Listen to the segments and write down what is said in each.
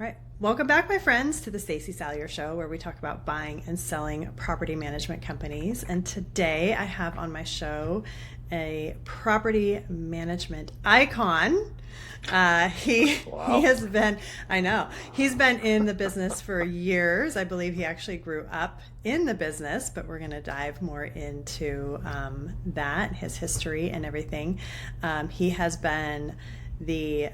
All right. Welcome back, my friends, to the Stacey Salyer Show, where we talk about buying and selling property management companies. And today I have on my show a property management icon. He has been, I know, he's been in the business for years. I believe he actually grew up in the business, but we're going to dive more into that, his history and everything. He has been the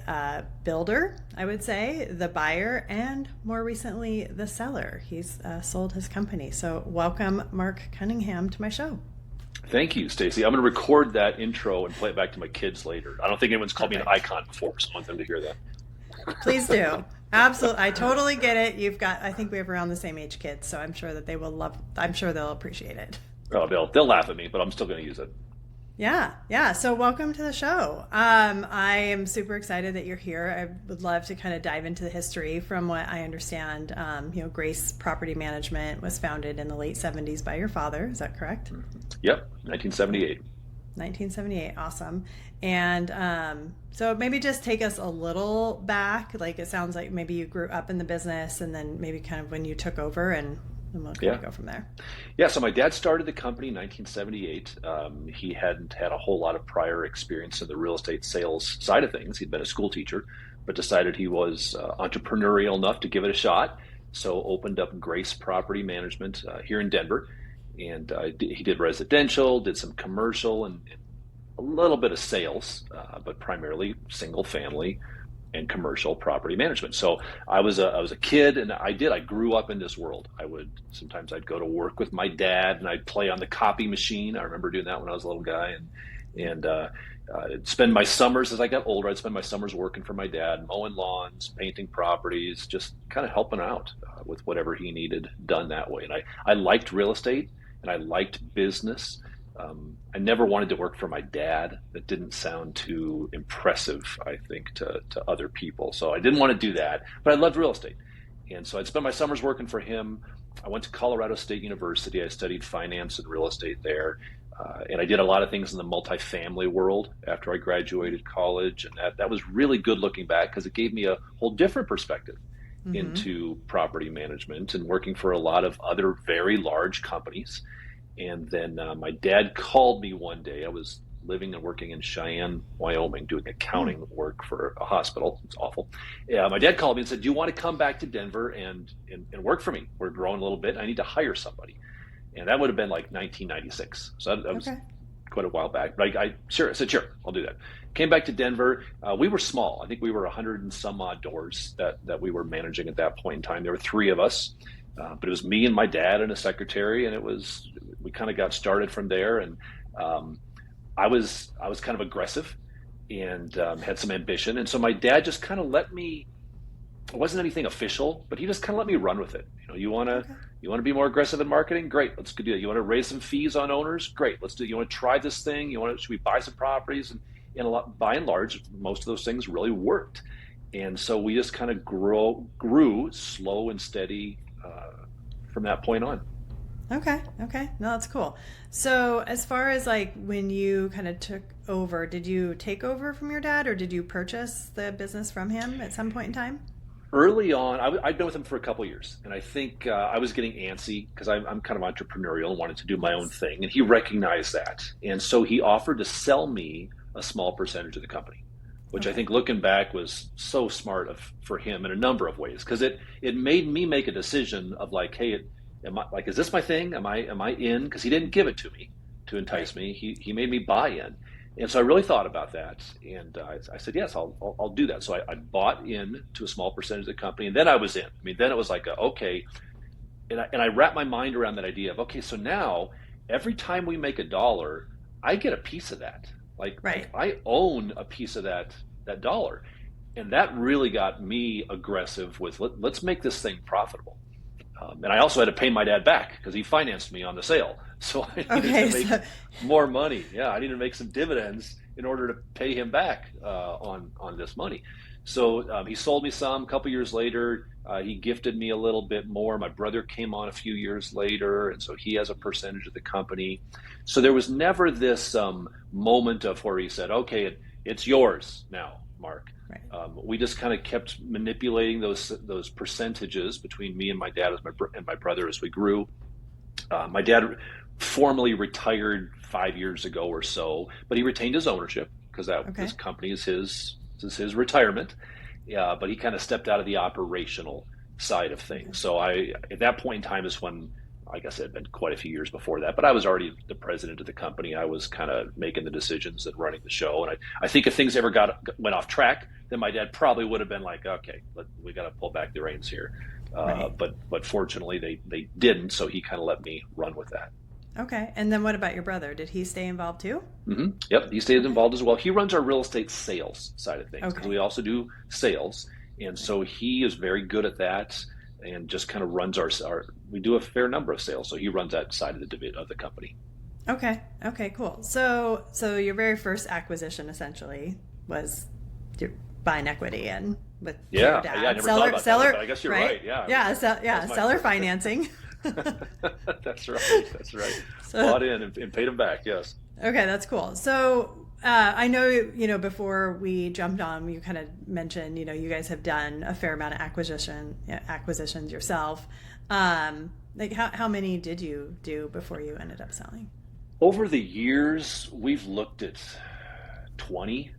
builder, I would say, the buyer, and more recently, the seller. He's sold his company. So welcome, Marc Cunningham, to my show. Thank you, Stacey. I'm going to record that intro and play it back to my kids later. I don't think anyone's called me an icon before, so I want them to hear that. Please do. Absolutely. I totally get it. I think we have around the same age kids, so I'm sure that I'm sure they'll appreciate it. Oh, they'll laugh at me, but I'm still going to use it. Yeah. So welcome to the show. I am super excited that you're here. I would love to kind of dive into the history. From what I understand, Grace Property Management was founded in the late 70s by your father. Is that correct? Yep, 1978. 1978. Awesome. And so maybe just take us a little back. Like, it sounds like maybe you grew up in the business, and then maybe kind of when you took over, and we'll kind of go from there. Yeah, so my dad started the company in 1978. He hadn't had a whole lot of prior experience in the real estate sales side of things. He'd been a school teacher, but decided he was entrepreneurial enough to give it a shot. So opened up Grace Property Management here in Denver. And he did residential, did some commercial, and a little bit of sales, but primarily single family and commercial property management. So I was a kid, and I grew up in this world. Sometimes I'd go to work with my dad, and I'd play on the copy machine. I remember doing that when I was a little guy, and I'd spend my summers, as I got older, I'd spend my summers working for my dad, mowing lawns, painting properties, just kind of helping out with whatever he needed done that way. And I liked real estate, and I liked business. I never wanted to work for my dad. That didn't sound too impressive, I think, to other people. So I didn't want to do that, but I loved real estate. And so I'd spend my summers working for him. I went to Colorado State University. I studied finance and real estate there. And I did a lot of things in the multifamily world after I graduated college. And that was really good looking back, because it gave me a whole different perspective into property management and working for a lot of other very large companies. And then my dad called me one day. I was living and working in Cheyenne, Wyoming, doing accounting work for a hospital. It's awful. Yeah, my dad called me and said, "Do you want to come back to Denver and work for me? We're growing a little bit. I need to hire somebody." And that would have been like 1996. So that was quite a while back. But I said, sure, I'll do that. Came back to Denver. We were small. I think we were 100 and some odd doors that we were managing at that point in time. There were three of us. But it was me and my dad and a secretary, and we kind of got started from there. And I was kind of aggressive and had some ambition. And so my dad just kind of let me. It wasn't anything official, but he just kind of let me run with it. You want to be more aggressive in marketing? Great, let's go do that. You want to raise some fees on owners? Great, let's do it. You want to try this thing? Should we buy some properties? And by and large, most of those things really worked. And so we just kind of grew slow and steady from that point on. Okay. No, that's cool. So as far as like when you kind of took over, did you take over from your dad, or did you purchase the business from him at some point in time? Early on, I'd been with him for a couple of years, and I think I was getting antsy because I'm kind of entrepreneurial and wanted to do my own thing, and he recognized that. And so he offered to sell me a small percentage of the company, which I think looking back was so smart for him in a number of ways, because it made me make a decision of like, hey, is this my thing? Am I in? Because he didn't give it to me to entice me. He made me buy in. And so I really thought about that, and I said, yes, I'll do that. So I bought in to a small percentage of the company, and then I was in. Then it was like, okay, and I wrapped my mind around that idea of, okay, so now every time we make $1, I get a piece of that. Like I own a piece of that dollar, and that really got me aggressive with let's make this thing profitable. And I also had to pay my dad back because he financed me on the sale. So I needed to make more money. Yeah, I needed to make some dividends in order to pay him back on this money. So he sold me some. A couple years later, he gifted me a little bit more. My brother came on a few years later, and so he has a percentage of the company. So there was never this moment of where he said, okay, it's yours now, Marc. Right. We just kind of kept manipulating those percentages between me and my dad and my brother as we grew. My dad formally retired 5 years ago or so, but he retained his ownership because this company is his retirement. But he kind of stepped out of the operational side of things. Okay. So at that point in time is when, I guess it had been quite a few years before that, but I was already the president of the company. I was kind of making the decisions and running the show. And I think if things ever went off track, then my dad probably would have been like, okay, we got to pull back the reins here. Right. But fortunately they didn't. So he kind of let me run with that. Okay. And then what about your brother? Did he stay involved too? Mm-hmm. Yep. He stayed involved as well. He runs our real estate sales side of things because we also do sales. And so he is very good at that and just kind of runs we do a fair number of sales. So he runs that side of the company. Okay. Okay, cool. So your very first acquisition essentially was buying equity and with your dad. Yeah, I never thought about that, but I guess you're right. Seller financing. That's right. So, bought in and paid them back. Yes. Okay, that's cool. So I know, before we jumped on, you kind of mentioned, you guys have done a fair amount of acquisitions yourself. Like how many did you do before you ended up selling? Over the years, we've looked at 20.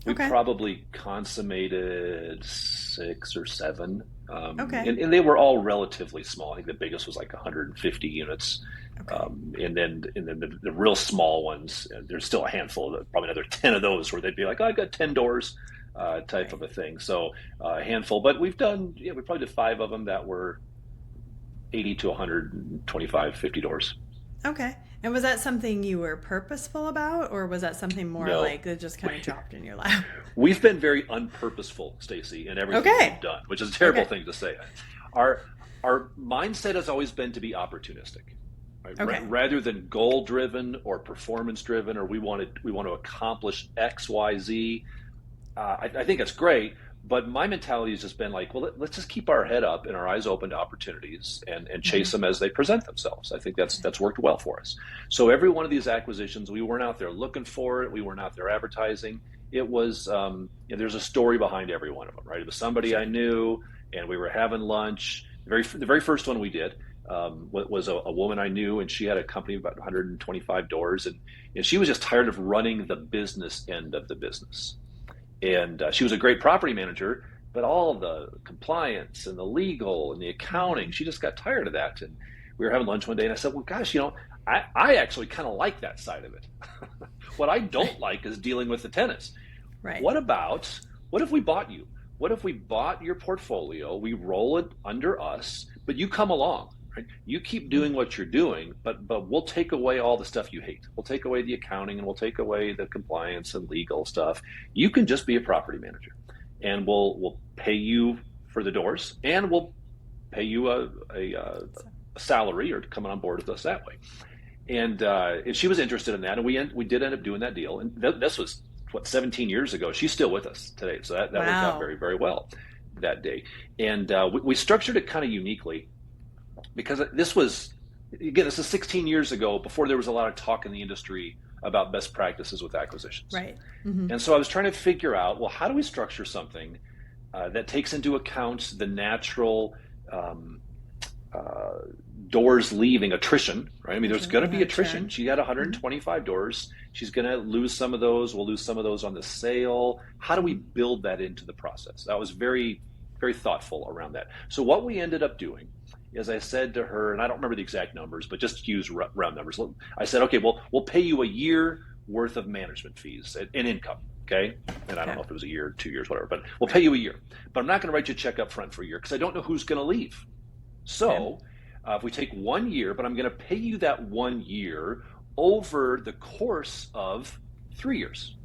We probably consummated 6 or 7. And they were all relatively small. I think the biggest was like 150 units. And then the real small ones, there's still a handful, probably another 10 of those where they'd be like, oh, I got 10 doors type of a thing. So a handful, but we probably did 5 of them that were 80 to 125, 50 doors. Okay. And was that something you were purposeful about, or was that something more like it just kind of dropped in your lap? We've been very unpurposeful, Stacy, in everything we've done, which is a terrible thing to say. Our mindset has always been to be opportunistic, right? Rather than goal driven or performance driven, or we want to accomplish X, Y, Z. I think that's great. But my mentality has just been like, well, let's just keep our head up and our eyes open to opportunities and chase them as they present themselves. I think that's worked well for us. So every one of these acquisitions, we weren't out there looking for it. We weren't out there advertising. It was, there's a story behind every one of them, right? It was somebody I knew, and we were having lunch. The very first one we did was a woman I knew, and she had a company of about 125 doors, and she was just tired of running the business end of the business. And she was a great property manager, but all the compliance and the legal and the accounting, she just got tired of that. And we were having lunch one day, and I said, well, gosh, I actually kind of like that side of it. What I don't like is dealing with the tenants. Right. What if we bought you? What if we bought your portfolio, we roll it under us, but you come along, right? You keep doing what you're doing, but we'll take away all the stuff you hate. We'll take away the accounting, and we'll take away the compliance and legal stuff. You can just be a property manager, and we'll pay you for the doors, and we'll pay you a salary or coming on board with us that way. And she was interested in that, and we did end up doing that deal. And this was 17 years ago. She's still with us today, so that worked out very, very well that day. And we structured it kind of uniquely, because this is 16 years ago, before there was a lot of talk in the industry about best practices with acquisitions. Right. Mm-hmm. And so I was trying to figure out, well, how do we structure something that takes into account the natural doors leaving attrition, right? I mean, there's going to be attrition. She had 125 doors. She's going to lose some of those. We'll lose some of those on the sale. How do we build that into the process? I was very, very thoughtful around that. So what we ended up doing is I said to her, and I don't remember the exact numbers, but just use round numbers. I said, okay, well, we'll pay you a year worth of management fees and income, okay? And I don't know if it was a year, 2 years, whatever, but we'll pay you a year. But I'm not going to write you a check up front for a year because I don't know who's going to leave. So if we take 1 year, but I'm going to pay you that 1 year over the course of 3 years.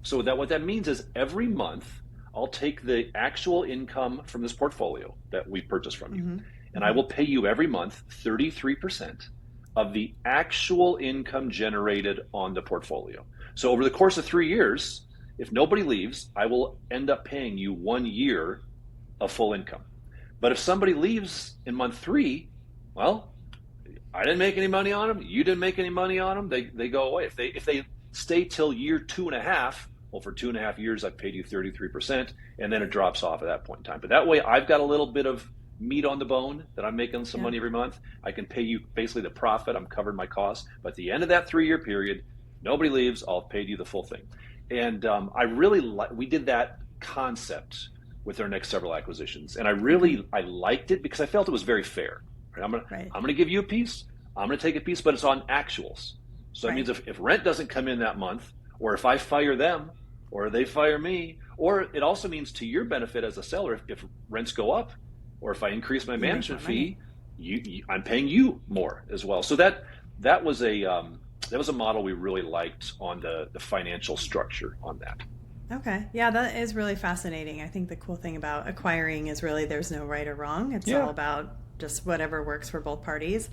So what that means is every month I'll take the actual income from this portfolio that we purchased from you, and I will pay you every month 33% of the actual income generated on the portfolio. So over the course of 3 years, if nobody leaves, I will end up paying you 1 year of full income. But if somebody leaves in month 3, well, I didn't make any money on them. You didn't make any money on them. They go away. If they stay till year 2.5, Well, for 2.5 years, I've paid you 33%, and then it drops off at that point in time. But that way, I've got a little bit of meat on the bone that I'm making some money every month. I can pay you basically the profit. I'm covering my costs. But at the end of that 3-year period, nobody leaves. I'll pay you the full thing. And we did that concept with our next several acquisitions, and I liked it because I felt it was very fair. Right? I'm gonna give you a piece. I'm gonna take a piece, but it's on actuals. So that means if rent doesn't come in that month, or if I fire them, or they fire me, or it also means to your benefit as a seller, if rents go up, or if I increase my management fee, I'm paying you more as well. So that was a model we really liked on the financial structure on that. Okay. Yeah, that is really fascinating. I think the cool thing about acquiring is really there's no right or wrong. It's all about just whatever works for both parties.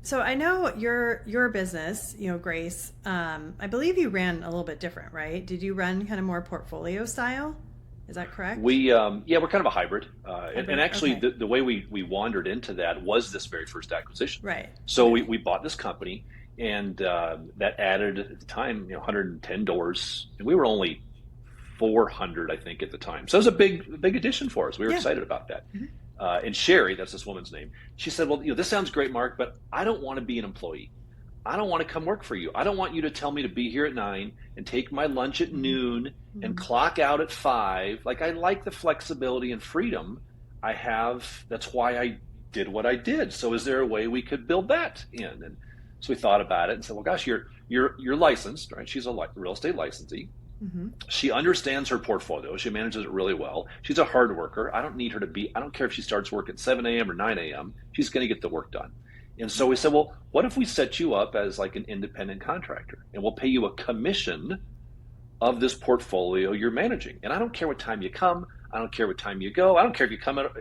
So I know your business, Grace, I believe you ran a little bit different, right? Did you run kind of more portfolio style? Is that correct? We're kind of a hybrid. And actually the way we wandered into that was this very first acquisition. Right. So we bought this company, and that added at the time 110 doors, and we were only 400, I think, at the time. So it was a big addition for us. We were excited about that. Mm-hmm. And Sherry, that's this woman's name, she said, well, this sounds great, Mark, but I don't want to be an employee. I don't want to come work for you. I don't want you to tell me to be here at 9 and take my lunch at noon and clock out at 5. Like, I like the flexibility and freedom I have. That's why I did what I did. So is there a way we could build that in? And so we thought about it and said, well, gosh, you're licensed, right? She's a real estate licensee. Mm-hmm. She understands her portfolio. She manages it really well. She's a hard worker. I don't need her to be, I don't care if she starts work at 7 a.m. or 9 a.m. She's going to get the work done. And so we said, well, what if we set you up as like an independent contractor, and we'll pay you a commission of this portfolio you're managing. And I don't care what time you come. I don't care what time you go. I don't care if you come out,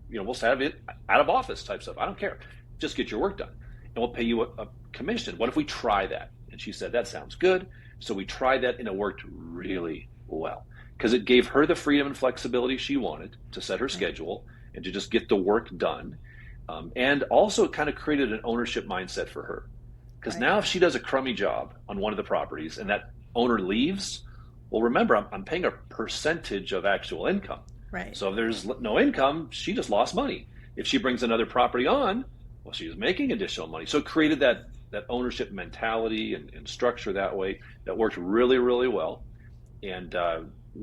we'll have it out of office type stuff. I don't care. Just get your work done. And we'll pay you a commission. What if we try that? And she said, that sounds good. So we tried that, and it worked really well because it gave her the freedom and flexibility she wanted to set her schedule and to just get the work done. And also it kind of created an ownership mindset for her. Because now if she does a crummy job on one of the properties and that owner leaves, well, remember, I'm paying a percentage of actual income. Right. So if there's no income, she just lost money. If she brings another property on, well, she was making additional money. So it created that ownership mentality and structure that way that worked really, really well. And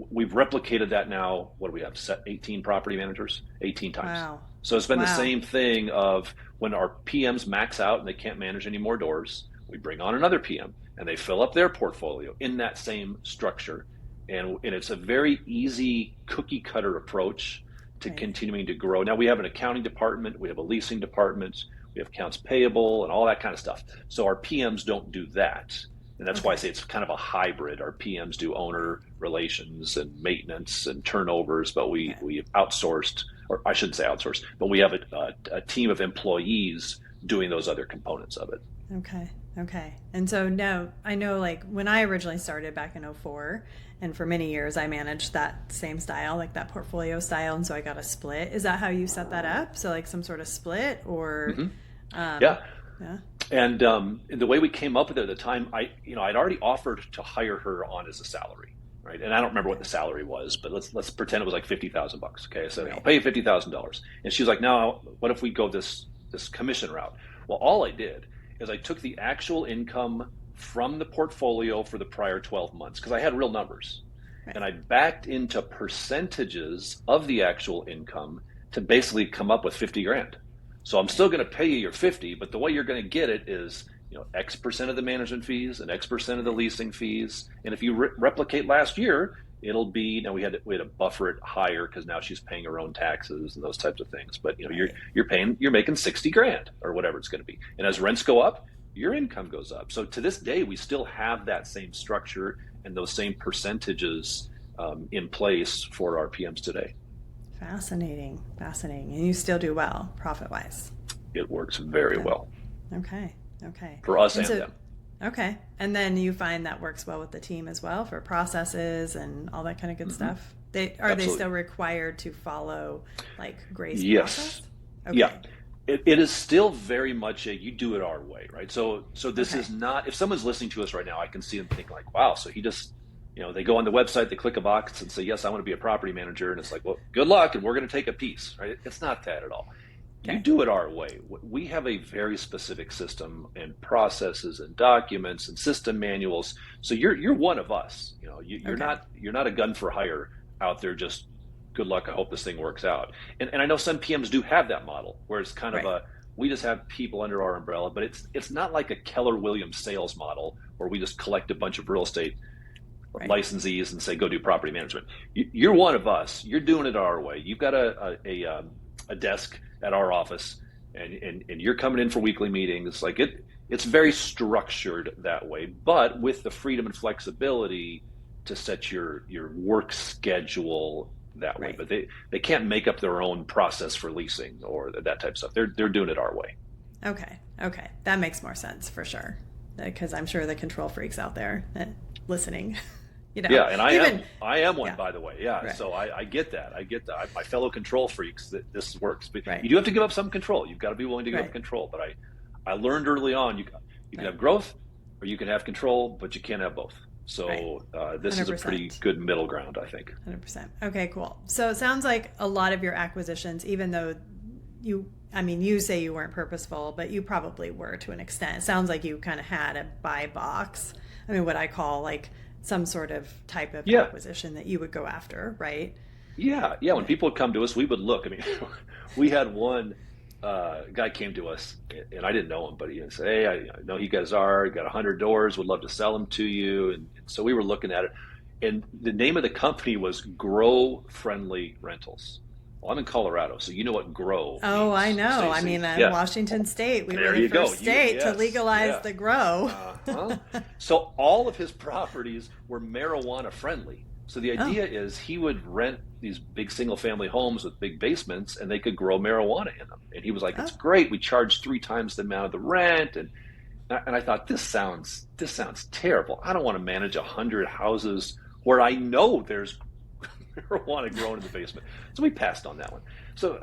we've replicated that now. What do we have? 18 property managers, 18 times. Wow. So it's been the same thing of when our PMs max out and they can't manage any more doors, we bring on another PM and they fill up their portfolio in that same structure. And it's a very easy cookie cutter approach to continuing to grow. Now we have an accounting department, we have a leasing department, we have accounts payable and all that kind of stuff. So our PMs don't do that. And that's why I say it's kind of a hybrid. Our PMs do owner relations and maintenance and turnovers, but we have outsourced, or I shouldn't say outsourced, but we have a team of employees doing those other components of it. Okay. And so now I know, like, when I originally started back in 2004, and for many years I managed that same style, like that portfolio style, and so I got a split. Is that how you set that up? So like some sort of split or? Yeah. And the way we came up with it at the time, I'd already offered to hire her on as a salary, right? And I don't remember what the salary was, but let's pretend it was like $50,000. Okay, so I'll pay you $50,000. And she was like, "No, what if we go this commission route?" Well, all I did is I took the actual income from the portfolio for the prior 12 months because I had real numbers, and I backed into percentages of the actual income to basically come up with 50 grand. So I'm still going to pay you your 50, but the way you're going to get it is, X percent of the management fees and X percent of the leasing fees. And if you replicate last year, it'll be, we had to buffer it higher because now she's paying her own taxes and those types of things. But you're making 60 grand or whatever it's going to be. And as rents go up, your income goes up. So to this day, we still have that same structure and those same percentages in place for our PMs today. Fascinating. And you still do well, profit-wise. It works very well. Okay. For us and them. Okay. And then you find that works well with the team as well for processes and all that kind of good stuff? Are they still required to follow like Grace process? Okay. Yeah. It is still very much you do it our way, right? So this is not, if someone's listening to us right now, I can see them thinking like, wow, so he just They go on the website, they click a box and say, yes, I want to be a property manager. And it's like, well, good luck. And we're going to take a piece, right? It's not that at all. You Okay. do it our way. We have a very specific system and processes and documents and system manuals. So you're one of us. You're not a gun for hire out there. Just good luck. I hope this thing works out. And I know some PMs do have that model where it's kind of we just have people under our umbrella, but it's not like a Keller Williams sales model where we just collect a bunch of real estate licensees and say, go do property management. You're one of us. You're doing it our way. You've got a desk at our office, and you're coming in for weekly meetings. Like it's very structured that way, but with the freedom and flexibility to set your work schedule that way. But they can't make up their own process for leasing or that type of stuff. They're doing it our way. Okay. That makes more sense for sure. Because I'm sure the control freaks out there listening. Yeah, and I am one, by the way. Yeah, right. So I get that. My fellow control freaks, that this works. But right. You do have to give up some control. You've got to be willing to give up control. But I learned early on, you can have growth or you can have control, but you can't have both. So this 100%. Is a pretty good middle ground, I think. 100%. Okay, cool. So it sounds like a lot of your acquisitions, even though you say you weren't purposeful, but you probably were to an extent. It sounds like you kind of had a buy box. What I call like some sort of type of acquisition that you would go after, right? Yeah. When people would come to us, we would look. We had one guy came to us, and I didn't know him, but he would say, hey, I know you guys got 100 doors, would love to sell them to you. And so we were looking at it. And the name of the company was Grow Friendly Rentals. Well, I'm in Colorado, so you know what grow means, I know. Stacey. Washington State, we there were the first state to legalize the grow. So all of his properties were marijuana friendly. So the idea is he would rent these big single family homes with big basements, and they could grow marijuana in them. And he was like, it's great. We charge 3 times the amount of the rent. And I thought, this sounds terrible. I don't want to manage 100 houses where I know there's marijuana growing in the basement. So we passed on that one. So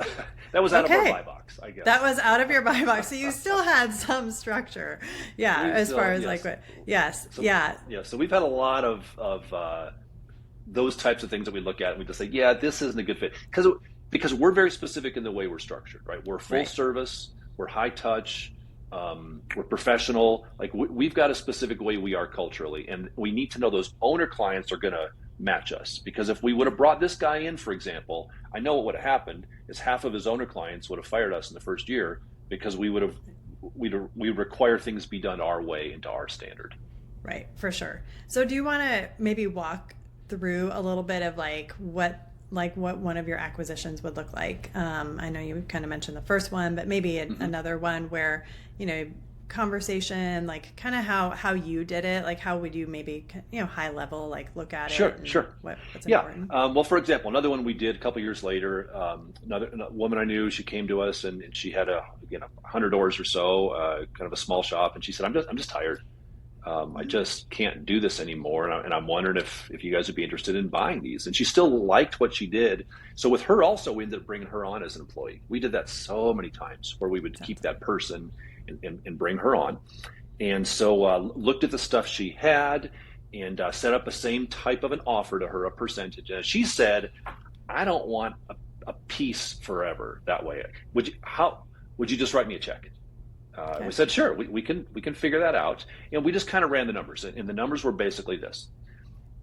that was out of our buy box, I guess. That was out of your buy box. So you still had some structure. Yeah, So we've had a lot of those types of things that we look at and we just say, this isn't a good fit. Because we're very specific in the way we're structured, right? We're full service, we're high touch, we're professional. Like we've got a specific way we are culturally, and we need to know those owner clients are going to match us. Because if we would have brought this guy in, for example, I know what would have happened is half of his owner clients would have fired us in the first year because we require things be done our way and to our standard. Right, for sure. So do you want to maybe walk through a little bit of what one of your acquisitions would look like? I know you kind of mentioned the first one, but maybe another one where, conversation, kind of how you did it, how would you maybe, high level, look at it? Sure. What's important? Well, for example, another one we did a couple years later, another woman I knew, she came to us and she had 100 doors or so, kind of a small shop. And she said, I'm just tired. I just can't do this anymore. And I'm wondering if you guys would be interested in buying these. And she still liked what she did. So with her also, we ended up bringing her on as an employee. We did that so many times where we would keep that person and bring her on. And so looked at the stuff she had and set up the same type of an offer to her, a percentage. And she said, I don't want a piece forever that way. Would you just write me a check? We said, sure, we can figure that out. And we just kind of ran the numbers. And the numbers were basically this.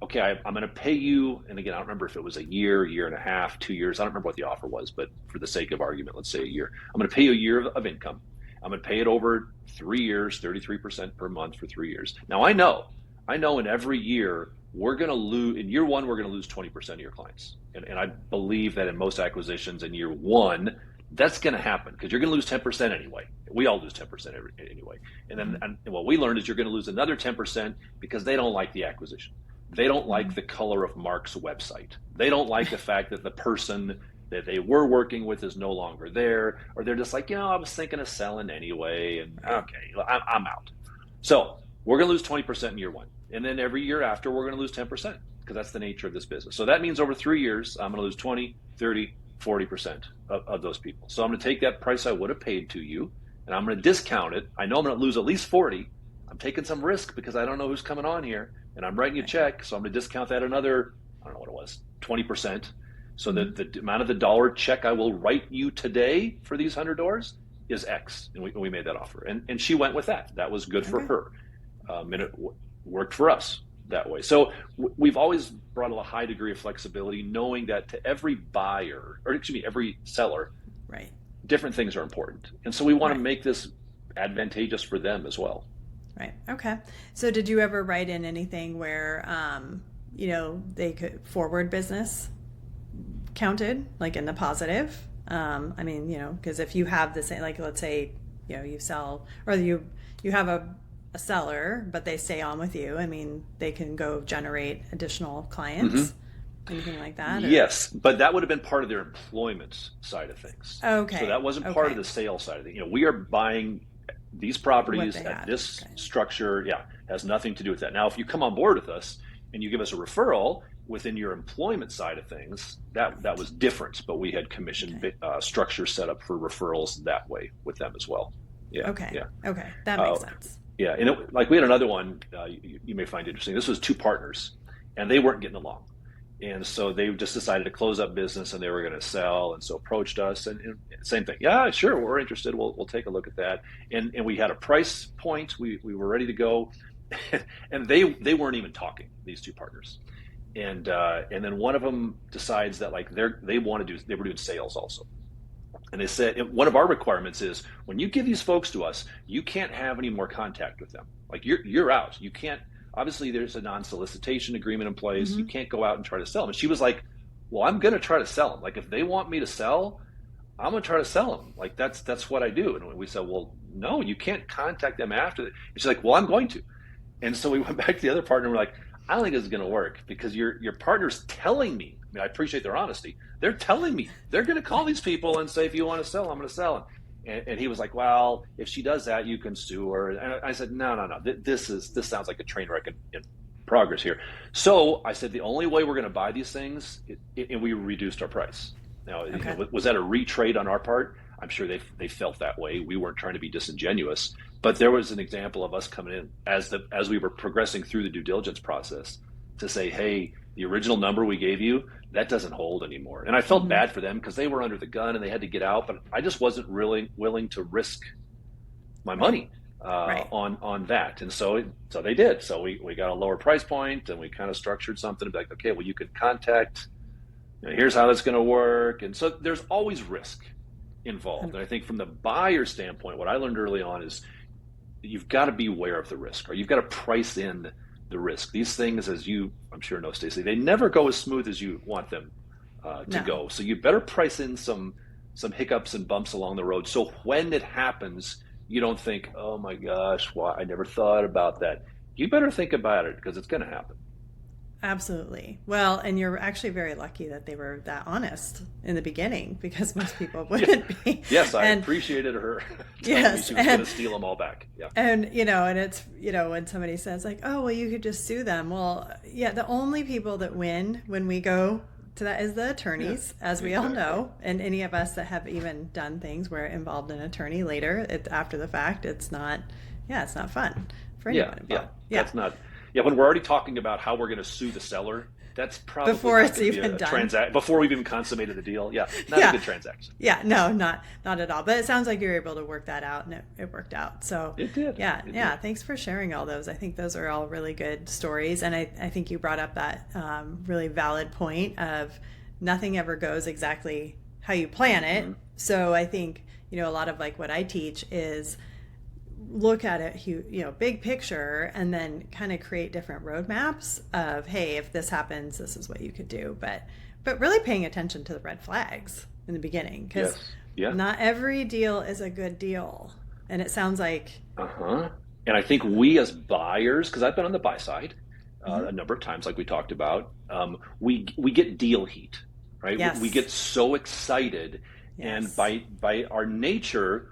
Okay, I'm going to pay you, and again, I don't remember if it was a year and a half, 2 years. I don't remember what the offer was, but for the sake of argument, let's say a year. I'm going to pay you a year of income. I'm going to pay it over 3 years, 33% per month for 3 years. Now, I know in every year, we're going to lose, in year one, we're going to lose 20% of your clients. And I believe that in most acquisitions in year one, that's going to happen because you're going to lose 10% anyway. We all lose 10% anyway. And then what we learned is you're going to lose another 10% because they don't like the acquisition. They don't like the color of Marc's website. They don't like the fact that the person that they were working with is no longer there, or they're just like, I was thinking of selling anyway, and okay, I'm out. So we're going to lose 20% in year one. And then every year after, we're going to lose 10% because that's the nature of this business. So that means over 3 years, I'm going to lose 20, 30, 40% of those people. So I'm going to take that price I would have paid to you, and I'm going to discount it. I know I'm going to lose at least 40. I'm taking some risk because I don't know who's coming on here, and I'm writing you a check, so I'm going to discount that another, I don't know what it was, 20%. So the amount of the dollar check I will write you today for these 100 doors is X. And we made that offer. And she went with that. That was good for her. And it worked for us that way. So we've always brought a high degree of flexibility, knowing that to every buyer, or excuse me, every seller, right, different things are important. And so we want to make this advantageous for them as well. Right. Okay. So did you ever write in anything where, they could forward business counted, like in the positive? Because if you have the same, like, let's say, you sell, or you have a seller, but they stay on with you. I mean, they can go generate additional clients, anything like that? Yes, but that would have been part of their employment side of things. Okay. So that wasn't part of the sales side of it. We are buying these properties at this structure. Yeah, has nothing to do with that. Now, if you come on board with us and you give us a referral within your employment side of things, that was different. But we had commission structure set up for referrals that way with them as well. Yeah. Okay. Yeah. Okay. That makes sense. Yeah, and we had another one you may find interesting. This was two partners, and they weren't getting along. And so they just decided to close up business, and they were going to sell, and so approached us, and same thing. Yeah, sure, we're interested. We'll take a look at that. And we had a price point. We were ready to go, and they weren't even talking, these two partners. And then one of them decides that they were doing sales also. And they said, one of our requirements is when you give these folks to us, you can't have any more contact with them. Like you're out. You can't. Obviously, there's a non-solicitation agreement in place. You can't go out and try to sell them. And she was like, well, I'm going to try to sell them. Like, if they want me to sell, I'm going to try to sell them. Like, that's what I do. And we said, well, no, you can't contact them after that. And she's like, well, I'm going to. And so we went back to the other partner and we're like, I don't think this is going to work because your partner's telling me, I mean, I appreciate their honesty. They're telling me they're going to call these people and say, if you want to sell, I'm going to sell them. And he was like, well, if she does that, you can sue her. And I said, no. This sounds like a train wreck in progress here. So I said, the only way we're going to buy these things, and we reduced our price. Now, was that a retrade on our part? I'm sure they felt that way. We weren't trying to be disingenuous, but there was an example of us coming in as we were progressing through the due diligence process to say, hey, the original number we gave you, that doesn't hold anymore. And I felt bad for them because they were under the gun and they had to get out, but I just wasn't really willing to risk my money on that. And so they did. So we got a lower price point and we kind of structured something to be like, okay, well, you could contact, here's how that's going to work. And so there's always risk involved. And I think from the buyer standpoint, what I learned early on is you've got to be aware of the risk, or you've got to price in the risk. These things, as you, I'm sure know, Stacey, they never go as smooth as you want them to go. So you better price in some hiccups and bumps along the road. So when it happens, you don't think, oh my gosh, why I never thought about that. You better think about it because it's going to happen. Absolutely. Well, and you're actually very lucky that they were that honest in the beginning, because most people wouldn't be. Yes, I appreciated her. Yes, she was going to steal them all back. Yeah. And and it's when somebody says like, oh, well, you could just sue them. Well, yeah, the only people that win when we go to that is the attorneys, as we all know, and any of us that have even done things where it involved an attorney later, after the fact, it's not fun for anyone involved. That's not. Yeah, when we're already talking about how we're going to sue the seller, that's probably before it's even done. Before we've even consummated the deal. Yeah, not a good transaction. Yeah, no, not at all. But it sounds like you were able to work that out, and it worked out. So it did. Yeah. Thanks for sharing all those. I think those are all really good stories, and I think you brought up that really valid point of nothing ever goes exactly how you plan it. Mm-hmm. So I think a lot of like what I teach is look at it, big picture, and then kind of create different roadmaps of, hey, if this happens, this is what you could do. But really paying attention to the red flags in the beginning, because not every deal is a good deal. And it sounds like. And I think we as buyers, because I've been on the buy side a number of times, like we talked about, we get deal heat, right? Yes. We get so excited, and by our nature,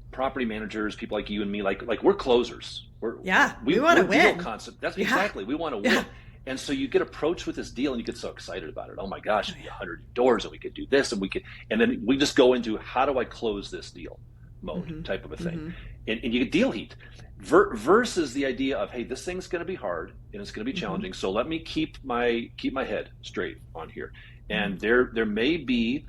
property managers, people like you and me, like we're closers. We want to win. Concept. That's exactly, we want to win. And so you get approached with this deal and you get so excited about it. Oh my gosh, 100 doors and we could do this and then we just go into, how do I close this deal? mode Mm-hmm. type of a thing. Mm-hmm. And you get deal heat versus the idea of, hey, this thing's going to be hard and it's going to be Mm-hmm. challenging. So let me keep my head straight on here. Mm-hmm. And there may be,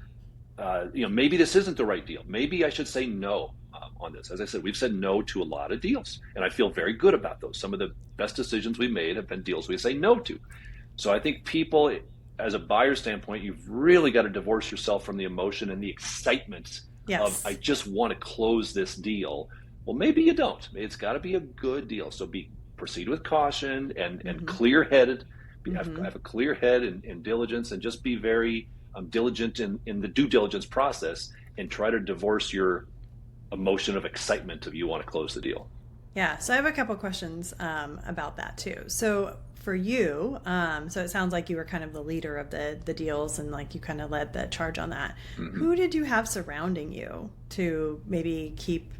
maybe this isn't the right deal. Maybe I should say no on this. As I said, we've said no to a lot of deals, and I feel very good about those. Some of the best decisions we've made have been deals we say no to. So I think people, as a buyer standpoint, you've really got to divorce yourself from the emotion and the excitement of, I Yes. just want to close this deal. Well, maybe you don't. It's got to be a good deal. So proceed with caution and Mm-hmm. clear headed. Mm-hmm. Have a clear head and diligence, and just be very diligent in the due diligence process, and try to divorce your emotion of excitement of you want to close the deal. Yeah, so I have a couple questions about that too. So for you, so it sounds like you were kind of the leader of the deals, and like you kind of led the charge on that. Mm-hmm. Who did you have surrounding you to maybe keep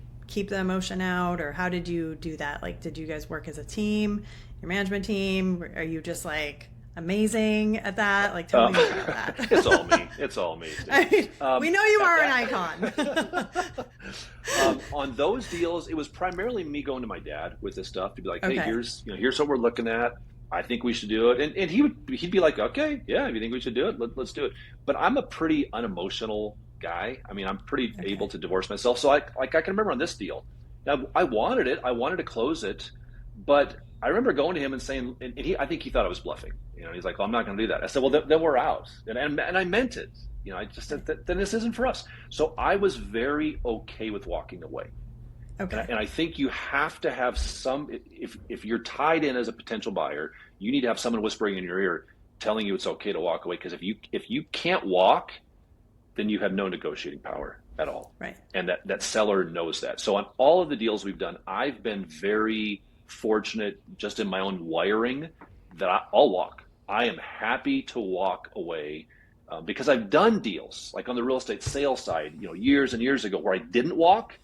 the emotion out, or how did you do that? Like, did you guys work as a team, your management team? Are you just like amazing at that? Like, tell me more about that. It's all me. It's all me. I mean, we know you are an icon. On those deals, it was primarily me going to my dad with this stuff to be like, hey, Okay. here's what we're looking at. I think we should do it. And he'd be like, okay, yeah, if you think we should do it, let's do it. But I'm a pretty unemotional guy. I mean, I'm pretty able to divorce myself. So I can remember on this deal, now I wanted it. I wanted to close it, but I remember going to him and saying, and I think he thought I was bluffing. He's like, well, I'm not going to do that. I said, well, then we're out. And I meant it. I just said, then this isn't for us. So I was very okay with walking away. Okay. And I think you have to have some, if you're tied in as a potential buyer, you need to have someone whispering in your ear telling you it's okay to walk away. Because if you can't walk, then you have no negotiating power at all. Right. And that seller knows that. So on all of the deals we've done, I've been very fortunate just in my own wiring that I'll walk. I am happy to walk away because I've done deals like on the real estate sales side, years and years ago where I didn't walk.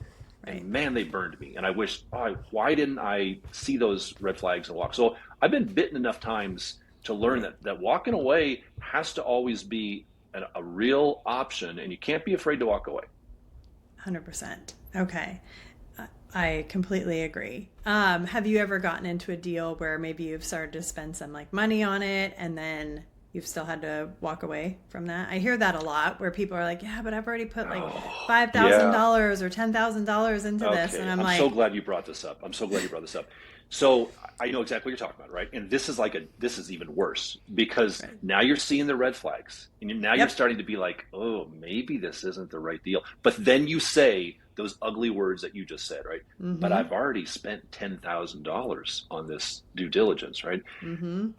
Right. And man, they burned me. And I wish, why didn't I see those red flags and walk? So I've been bitten enough times to learn that walking away has to always be a real option, and you can't be afraid to walk away. 100%. Okay. I completely agree. Have you ever gotten into a deal where maybe you've started to spend some like money on it and then you've still had to walk away from that? I hear that a lot where people are like, yeah, but I've already put like $5,000 or $10,000 into this. And I'm like, so glad you brought this up. So I know exactly what you're talking about, right? And this is even worse because now you're seeing the red flags and now you're starting to be like, oh, maybe this isn't the right deal. But then you say those ugly words that you just said, right? Mm-hmm. But I've already spent $10,000 on this due diligence, right? Mm-hmm.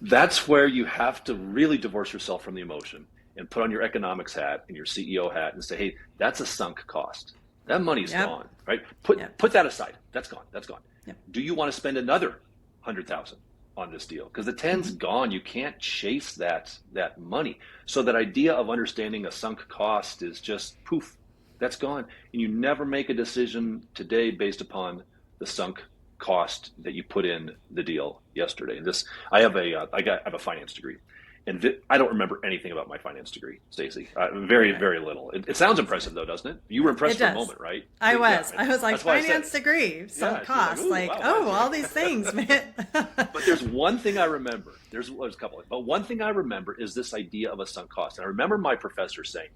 That's where you have to really divorce yourself from the emotion and put on your economics hat and your CEO hat and say, hey, that's a sunk cost. That money's gone, right? Put that aside. That's gone. Yep. Do you want to spend another $100,000 on this deal? Because the 10's gone. You can't chase that money. So that idea of understanding a sunk cost is just poof, that's gone. And you never make a decision today based upon the sunk cost that you put in the deal yesterday. And I have a finance degree. And I don't remember anything about my finance degree, Stacy. Very little. It sounds impressive, though, doesn't it? You were impressed for a moment, right? I was. I was like, finance degree, some cost. Wow, all these things, man. But there's one thing I remember. There's a couple. But one thing I remember is this idea of a sunk cost. And I remember my professor saying,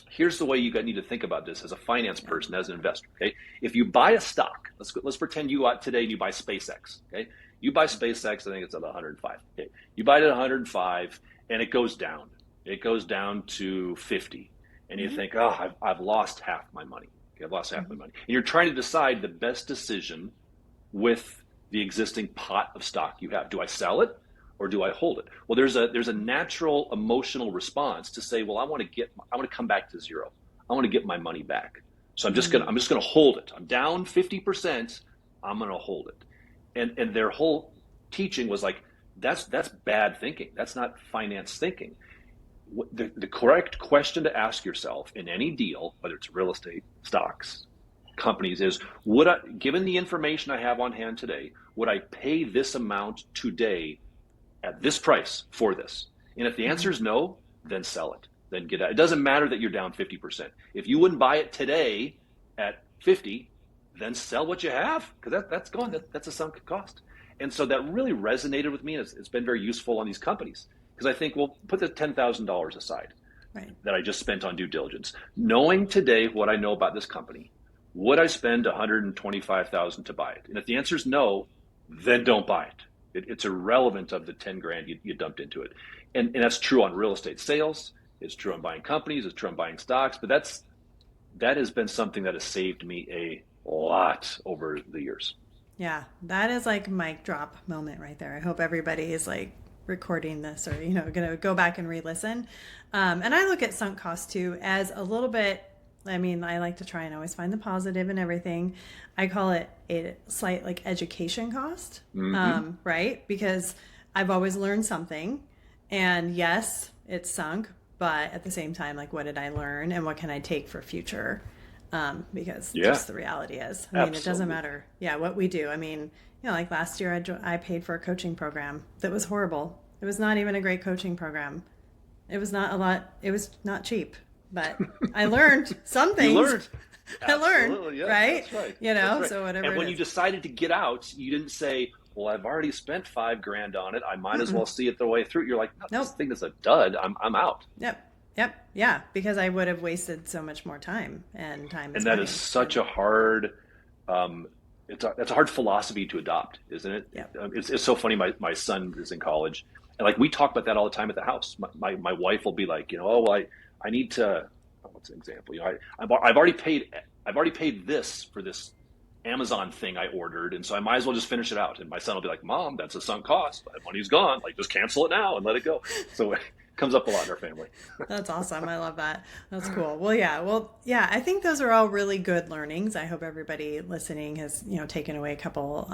here's the way you need to think about this as a finance person, as an investor, okay? If you buy a stock, let's pretend you today and you buy SpaceX, okay? You buy SpaceX, I think it's at 105. Okay. You buy it at 105 and it goes down. It goes down to 50. And you think, oh, I've lost half my money. Okay, I've lost half my money. And you're trying to decide the best decision with the existing pot of stock you have. Do I sell it or do I hold it? Well, there's a natural emotional response to say, well, I want to come back to zero. I want to get my money back. So I'm just gonna hold it. I'm down 50%. I'm gonna hold it. And their whole teaching was like, that's bad thinking. That's not finance thinking. The correct question to ask yourself in any deal, whether it's real estate, stocks, companies, is given the information I have on hand today, would I pay this amount today at this price for this? And if the answer is no, then sell it. Then get out. It doesn't matter that you're down 50%. If you wouldn't buy it today, at 50, then sell what you have, because that's gone. That's a sunk cost. And so that really resonated with me, and it's been very useful on these companies, because I think, well, put the $10,000 aside Right. that I just spent on due diligence. Knowing today what I know about this company, would I spend $125,000 to buy it? And if the answer is no, then don't buy it. It's irrelevant of the 10 grand you dumped into it. And that's true on real estate sales. It's true on buying companies. It's true on buying stocks. But that has been something that has saved me a lot over the years. Yeah, that is like mic drop moment right there. I hope everybody is like recording this, or going to go back and re-listen. And I look at sunk cost too as a little bit. I mean, I like to try and always find the positive in everything. I call it a slight like education cost, right? Because I've always learned something, and yes, it's sunk, but at the same time, like, what did I learn, and what can I take for future? Because just the reality is, I mean, it doesn't matter, what we do. I mean, like last year, I paid for a coaching program that was horrible. It was not even a great coaching program. It was not a lot. It was not cheap, but I learned some things. You learned. I learned, yeah, right? That's right. Right. So whatever. And when you decided to get out, you didn't say, well, I've already spent $5,000 on it. I might as well see it the way through. You're like, no, This thing is a dud. I'm out. Yep. Yeah. Because I would have wasted so much more time, and time is money. That is such a hard, that's a hard philosophy to adopt, isn't it? Yeah. It's so funny. My son is in college, and like we talk about that all the time at the house. My wife will be like, I need to, what's an example? I've already paid this for this Amazon thing I ordered, and so I might as well just finish it out. And my son will be like, Mom, that's a sunk cost. That money's gone. Like, just cancel it now and let it go. So it comes up a lot in our family. That's awesome. I love that. That's cool. Well, yeah. I think those are all really good learnings. I hope everybody listening has, taken away a couple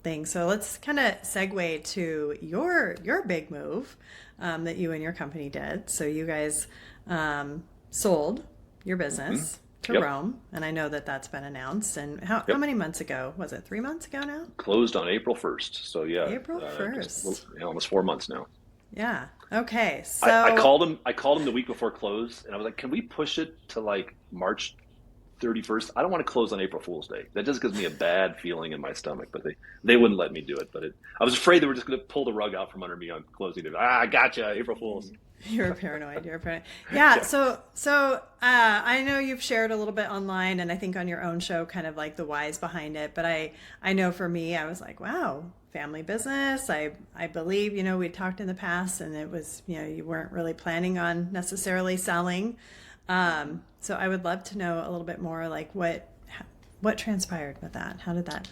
things. So let's kind of segue to your big move that you and your company did. So you guys sold your business to Rome, and I know that that's been announced. And how many months ago was it? 3 months ago now? Closed on April 1st. So April 1st. Almost 4 months now. Yeah. Okay. So I called him the week before close, and I was like, can we push it to like March 31st? I don't want to close on April Fool's Day. That just gives me a bad feeling in my stomach, but they wouldn't let me do it. But I was afraid they were just going to pull the rug out from under me on closing day. Gotcha, April Fool's. You're paranoid. Yeah. So I know you've shared a little bit online, and I think on your own show, kind of like the whys behind it. But I know for me, I was like, wow, family business. I believe, we talked in the past, and it was, you weren't really planning on necessarily selling. So I would love to know a little bit more, like what transpired with that. How did that?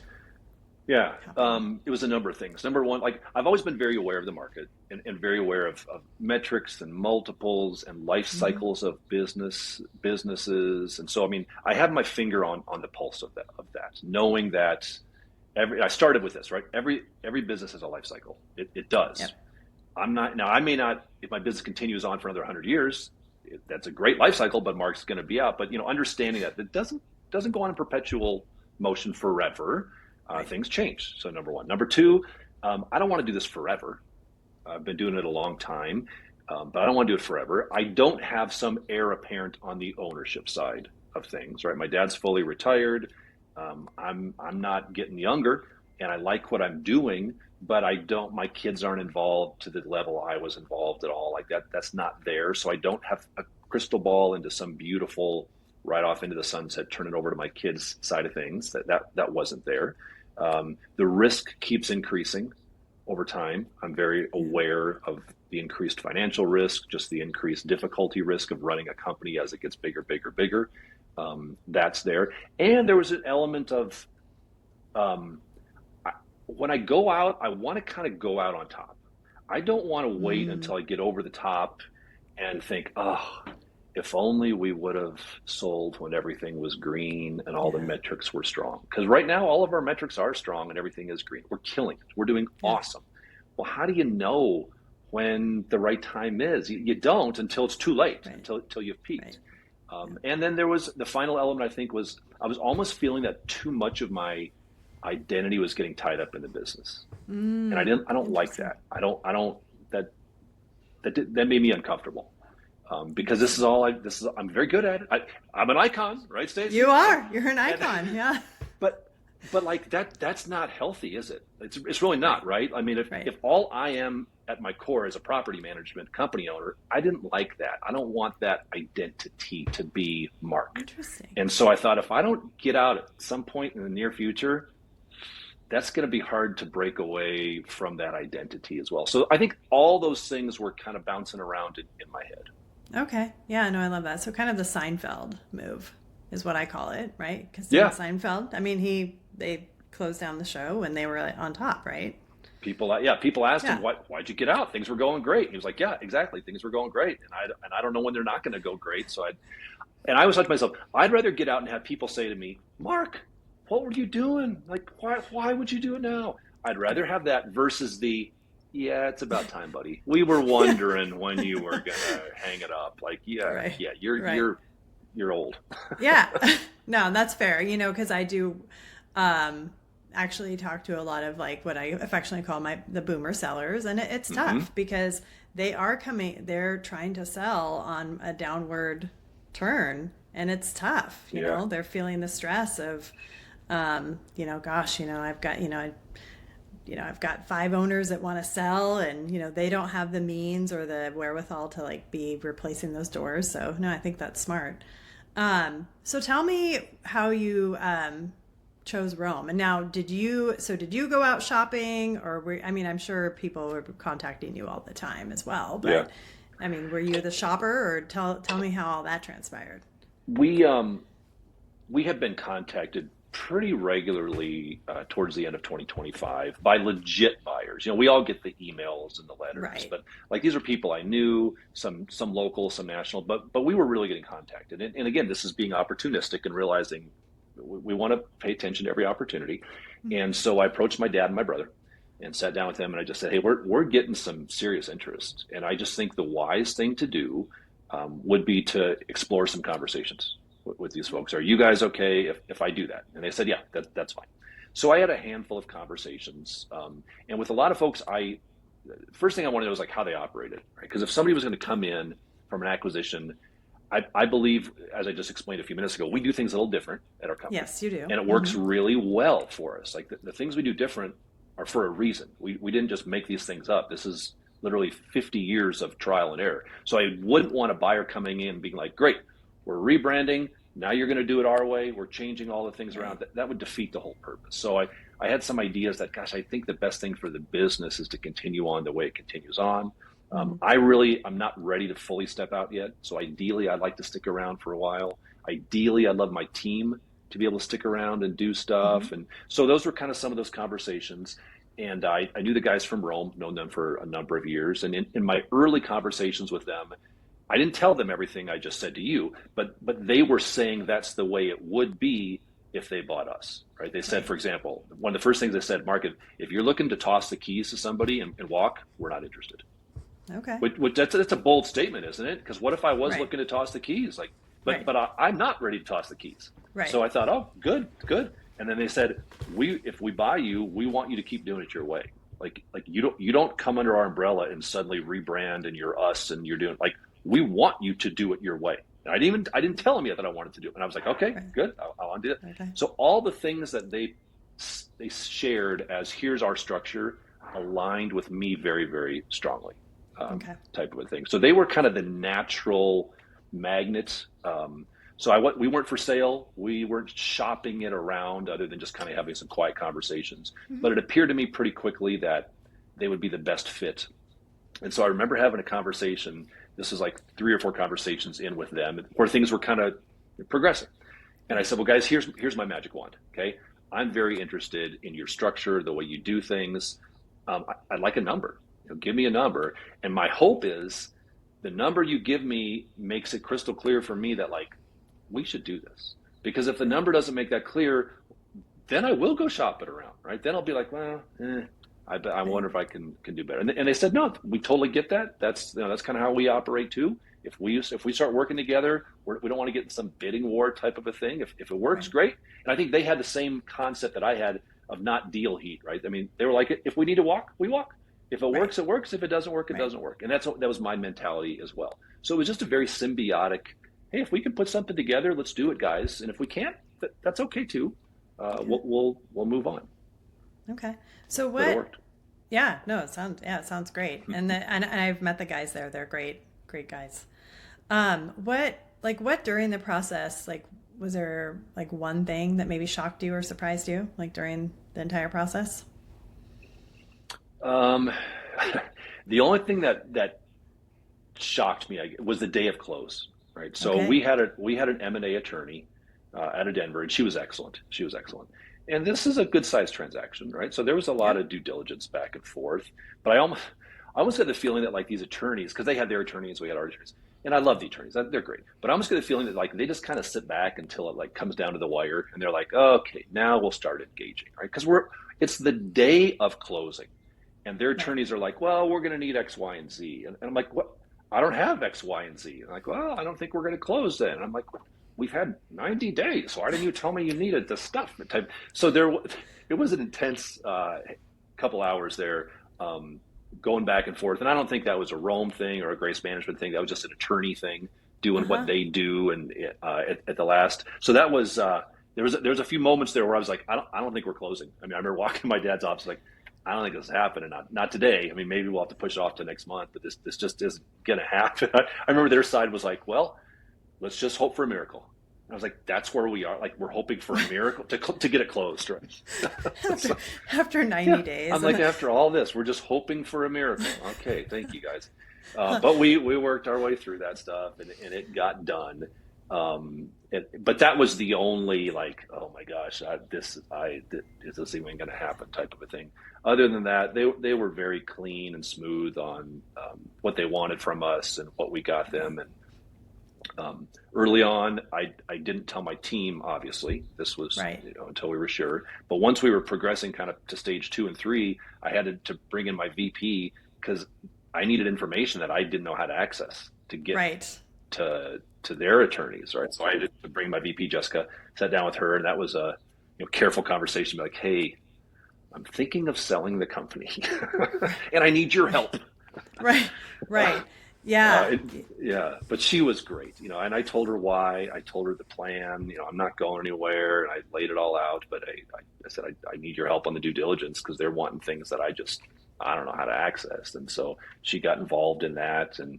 Yeah, it was a number of things. Number one, like I've always been very aware of the market and very aware of metrics and multiples and life cycles of businesses. And so, I mean, I have my finger on the pulse of that, knowing that I started with this, right? Every business has a life cycle. It does. Yep. I may not, if my business continues on for another 100 years, that's a great life cycle, but Marc's going to be out. But, understanding that it doesn't go on in perpetual motion forever. Things change. So number one. Number two, I don't want to do this forever. I've been doing it a long time, but I don't want to do it forever. I don't have some heir apparent on the ownership side of things, right? My dad's fully retired. I'm not getting younger, and I like what I'm doing, but my kids aren't involved to the level I was involved at all. Like that's not there. So I don't have a crystal ball into some beautiful right off into the sunset, turn it over to my kids' side of things. That wasn't there. The risk keeps increasing over time. I'm very aware of the increased financial risk, just the increased difficulty risk of running a company as it gets bigger. That's there. And there was an element of, when I go out, I want to kind of go out on top. I don't want to wait until I get over the top and think, if only we would have sold when everything was green and all the metrics were strong. Because right now, all of our metrics are strong and everything is green. We're killing it. We're doing awesome. Well, how do you know when the right time is? You don't until it's too late, until you've peaked. Right. And then there was the final element, I think, was I was almost feeling that too much of my identity was getting tied up in the business. And I don't like that. That made me uncomfortable. because this is all I'm very good at it. I'm an icon, right, Stacey? You are. You're an icon. Yeah. But like that's not healthy, is it? It's really not, right? I mean, Right. if all I am at my core is a property management company owner, I didn't like that. I don't want that identity to be Marc. Interesting. And so I thought, if I don't get out at some point in the near future, that's going to be hard to break away from that identity as well. So I think all those things were kind of bouncing around in my head. Okay. Yeah, no, I love that. So kind of the Seinfeld move is what I call it, right? Because Yeah. Seinfeld, I mean, they closed down the show when they were on top, right? People asked him, why'd you get out? Things were going great. And he was like, yeah, exactly. Things were going great. And I don't know when they're not going to go great. So I always thought to myself, I'd rather get out and have people say to me, Marc, what were you doing? Like, why would you do it now? I'd rather have that versus yeah, it's about time, buddy. We were wondering when you were gonna hang it up. Like, Right. you're old. Yeah. No, that's fair. Because I do actually talk to a lot of like what I affectionately call the boomer sellers, and it's tough because they're trying to sell on a downward turn, and it's tough. They're feeling the stress of, I've got 5 owners that want to sell, and they don't have the means or the wherewithal to like be replacing those doors. So no, I think that's smart. So tell me how you chose Rome. And now, did you go out shopping, or I'm sure people were contacting you all the time as well, but Yeah. I mean, were you the shopper, or tell me how all that transpired? We have been contacted pretty regularly towards the end of 2025 by legit buyers. We all get the emails and the letters, Right. but like these are people I knew, some local, some national, but we were really getting contacted. And again, this is being opportunistic and realizing we want to pay attention to every opportunity. And so I approached my dad and my brother and sat down with them, and I just said, hey, we're getting some serious interest, and I just think the wise thing to do would be to explore some conversations with these folks. Are you guys okay if I do that? And they said, yeah, that's fine. So I had a handful of conversations, and with a lot of folks, first thing I wanted to know was like how they operated, right? Because if somebody was going to come in from an acquisition, I believe, as I just explained a few minutes ago, we do things a little different at our company. Yes, you do. And it works really well for us. Like the things we do different are for a reason. We didn't just make these things up. This is literally 50 years of trial and error. So I wouldn't want a buyer coming in being like, great, we're rebranding. Now you're going to do it our way. We're changing all the things around. That would defeat the whole purpose. So I had some ideas that, gosh, I think the best thing for the business is to continue on the way it continues on. I'm not ready to fully step out yet. So ideally, I'd like to stick around for a while. Ideally, I'd love my team to be able to stick around and do stuff. And so those were kind of some of those conversations. And I knew the guys from Rome, known them for a number of years. And in my early conversations with them, I didn't tell them everything I just said to you, but they were saying that's the way it would be if they bought us, right? They said, for example, one of the first things they said, Marc, if you're looking to toss the keys to somebody and walk, we're not interested. Okay. Which that's a bold statement, isn't it? Because what if I was Right. looking to toss the keys? Like, Right. but I'm not ready to toss the keys. Right. So I thought, oh, good. And then they said, if we buy you, we want you to keep doing it your way. Like you don't come under our umbrella and suddenly rebrand and you're us and you're doing like we want you to do it your way. And I didn't tell them yet that I wanted to do it. And I was like, okay, good. I want to do it. Okay. So all the things that they shared as here's our structure aligned with me very, very strongly. Type of a thing. So they were kind of the natural magnets. So we weren't for sale. We weren't shopping it around other than just kind of having some quiet conversations. But it appeared to me pretty quickly that they would be the best fit. And so I remember having a conversation. This is like 3 or 4 conversations in with them where things were kind of progressing. And I said, well, guys, here's my magic wand. Okay. I'm very interested in your structure, the way you do things. I'd like a number. Give me a number. And my hope is the number you give me makes it crystal clear for me that like, we should do this. Because if the number doesn't make that clear, then I will go shop it around, right? Then I'll be like, well, I wonder if I can do better. And they said, no, we totally get that. That's kind of how we operate too. If we start working together, we don't want to get in some bidding war type of a thing. If it works, great. And I think they had the same concept that I had of not deal heat, right? I mean, they were like, if we need to walk, we walk. If it Right. works, it works. If it doesn't work, it Right. doesn't work. And that was my mentality as well. So it was just a very symbiotic. Hey, if we can put something together, let's do it, guys. And if we can't, that's okay too. Yeah. We'll move on. Okay. So But it what? worked. Yeah. No. It sounds great. And I've met the guys there. They're great guys. What during the process, like, was there like one thing that maybe shocked you or surprised you, like during the entire process? Um, the only thing that shocked me was the day of close. Right. So Okay. we had an M&A attorney out of Denver, and she was excellent. She was excellent. And this is a good sized transaction, right? So there was a lot Yep. of due diligence back and forth. But I almost had the feeling that like these attorneys, because they had their attorneys, we had our attorneys, and I love the attorneys. They're great. But I almost get the feeling that like they just kind of sit back until it like comes down to the wire, and they're like, okay, now we'll start engaging, right? Because it's the day of closing, and their Right. attorneys are like, well, we're going to need X, Y, and Z, and I'm like, what? I don't have X, Y, and Z. And I'm like, well, I don't think we're going to close then. And I'm like, we've had 90 days. Why didn't you tell me you needed this stuff? So it was an intense couple hours there, going back and forth. And I don't think that was a Rome thing or a grace management thing. That was just an attorney thing doing what Uh-huh. they do. And at the last, so that was there was a few moments there where I was like, I don't think we're closing. I mean, I remember walking to my dad's office like, I don't think this is happening. Not today. I mean, maybe we'll have to push it off to next month, but this just isn't going to happen. I remember their side was like, well, let's just hope for a miracle. I was like, that's where we are. Like, we're hoping for a miracle to get it closed, right? after So, after yeah, 90 days. I'm like, after all this, we're just hoping for a miracle. Okay, thank you guys. But we worked our way through that stuff, and it got done. But that was the only like, oh my gosh, is this even going to happen type of a thing. Other than that, they were very clean and smooth on what they wanted from us and what we got them. And early on, I didn't tell my team, obviously. This was, Right. until we were sure. But once we were progressing kind of to stage 2 and 3, I had to bring in my VP because I needed information that I didn't know how to access to get Right. to their attorneys, right? So I had to bring my VP, Jessica, sat down with her, and that was a careful conversation. Be like, hey, I'm thinking of selling the company, and I need your help. Right. Right. Yeah. Uh, it, yeah, but she was great, and I told her why. I told her the plan. I'm not going anywhere, and I laid it all out. But I said I need your help on the due diligence because they're wanting things that I don't know how to access. And so she got involved in that, and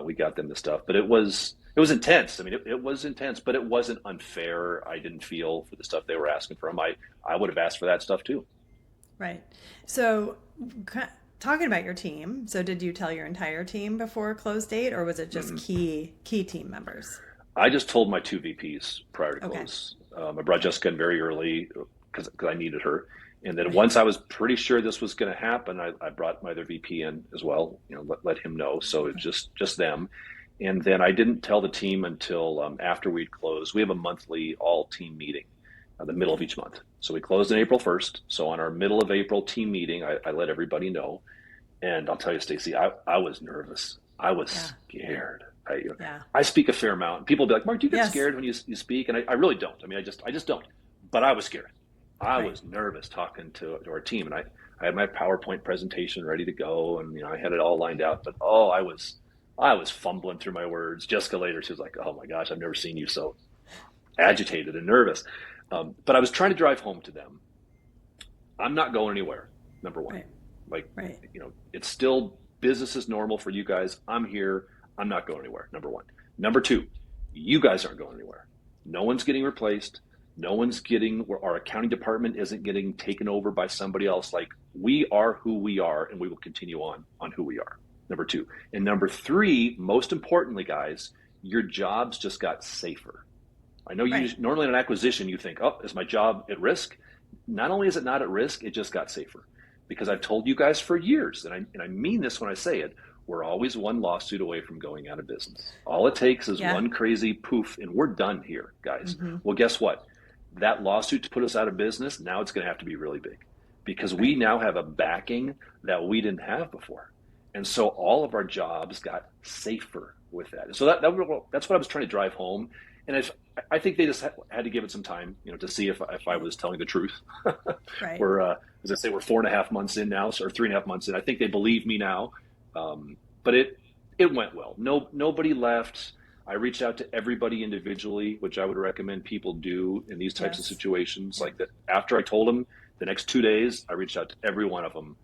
we got them the stuff. But it was intense. I mean, it was intense, but it wasn't unfair. I didn't feel for the stuff they were asking from. I would have asked for that stuff too. Right. So, talking about your team, so did you tell your entire team before close date, or was it just Mm-mm. key team members? I just told my two VPs prior to Okay. close. I brought Jessica in very early because I needed her. And then Right. once I was pretty sure this was going to happen, I brought my other VP in as well. Let him know. So it was just them. And then I didn't tell the team until after we'd closed. We have a monthly all team meeting, the middle of Okay. each month. So we closed on April 1st. So on our middle of April team meeting, I let everybody know. And I'll tell you, Stacy, I was nervous. I was Yeah. scared. Yeah. I speak a fair amount. People will be like, Mark, do you get Yes. scared when you speak? And I really don't. I mean, I just don't. But I was scared. I Right. was nervous talking to our team. And I had my PowerPoint presentation ready to go. And, I had it all lined out. But, I was fumbling through my words. Jessica later, she was like, oh my gosh, I've never seen you so agitated and nervous. But I was trying to drive home to them. I'm not going anywhere, number one. Right. Like, Right. it's still business as normal for you guys. I'm here. I'm not going anywhere, number one. Number two, you guys aren't going anywhere. No one's getting replaced. No one's getting, our accounting department isn't getting taken over by somebody else. Like, we are who we are, and we will continue on who we are, number two. And number three, most importantly, guys, your jobs just got safer. I know Right. normally in an acquisition, you think, oh, is my job at risk? Not only is it not at risk, it just got safer. Because I've told you guys for years, and I mean this when I say it, we're always one lawsuit away from going out of business. All it takes is Yeah. one crazy poof, and we're done here, guys. Mm-hmm. Well, guess what? That lawsuit to put us out of business, now it's going to have to be really big because we Right. now have a backing that we didn't have before. And so all of our jobs got safer with that. So that's what I was trying to drive home. And I think they just had to give it some time, to see if I was telling the truth. Right. We're, as I say, we're 4.5 months in now, or 3.5 months in. I think they believe me now, but it went well. Nobody left. I reached out to everybody individually, which I would recommend people do in these types of Yes. situations. Yeah. Like that, after I told them, the next 2 days, I reached out to every one of them